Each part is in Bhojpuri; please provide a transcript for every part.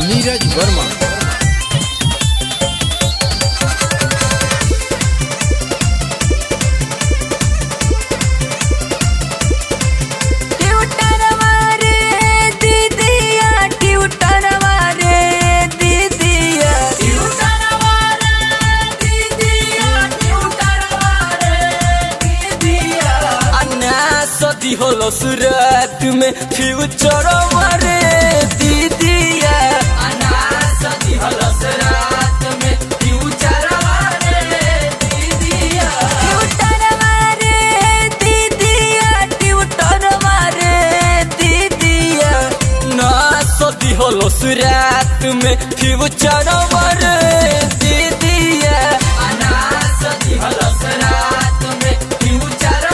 नीरज वर्मा। होलो सूरत में फ्यूचर मारे दीदिया अनासदी होलो सूरत में फ्यूचर मारे दीदिया ट्यूटर मारे दीदिया ट्यूटर मारे दीदिया नासदी होलो सूरत में फ्यूचर मारे दीदिया अनासदी होलो सूरत में फ्यूचर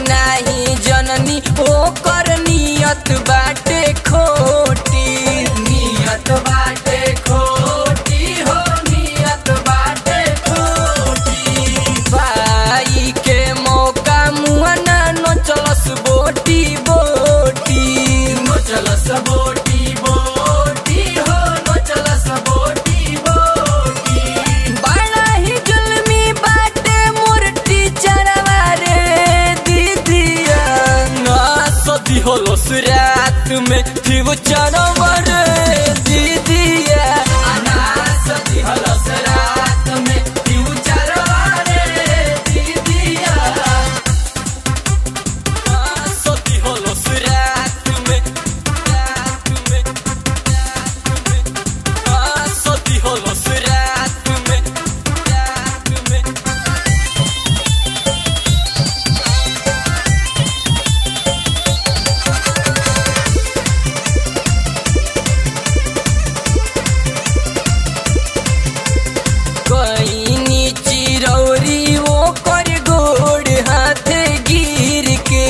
नहीं जननी ओकर नियत बाटे खोटी नियत बाटे खोटी हो नियत बाटे खोटी भाई के मौका मुआना न चलस बोटी बोटी न चलस बोटी बोटी हो न चलस बोटी बोटी बड़ा ही जुल्मी बाटे मोर टीचर होलो सूरत में फ्यूचर मारे दीदिया अनासदी होलो सूरत में फ्यूचर मारे दीदिया अनासदी होलो सूरत में अनासदी होलो सूरत में कहीं चिरौरी वो कर गोड़ हाथे गिर के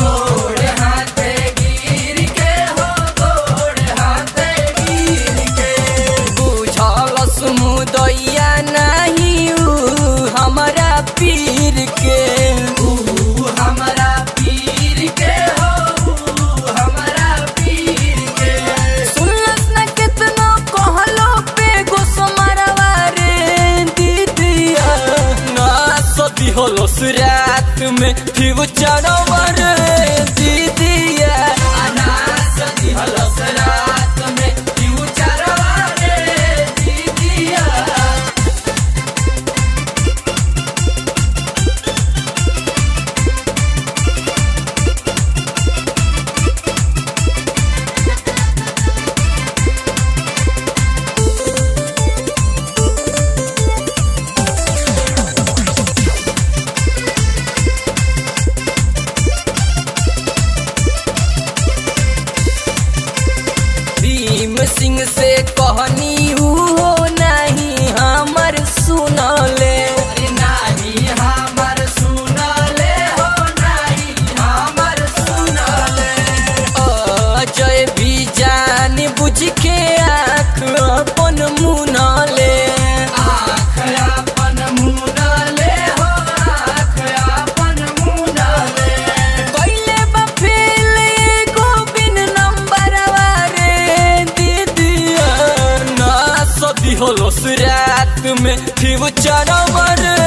गोड़ हाथे गिर के हो गोड़ हाथे गिर के बुझल समुदैया नहीं हमारा पीर के हमारा पीर के हो हमारा पीर के सुनलस न कितना कहलो पे गोसमरवा होलो सूरत में फ्यूचर मारे दीदिया अनासदी होलो सूरत में फ्यूचर मारे दीदिया भीम सिंह से कहनी हो नहीं हमर सुनले नहीं हमर सुनले हो नहीं हमर सुनले अजय भी जान बुझ के आँख अपन मुनले आँख अपन मुनले हो आँख अपन मुनले कैले बफेल एगो बिन नंबर होलो सूरत में फ्यूचर मारे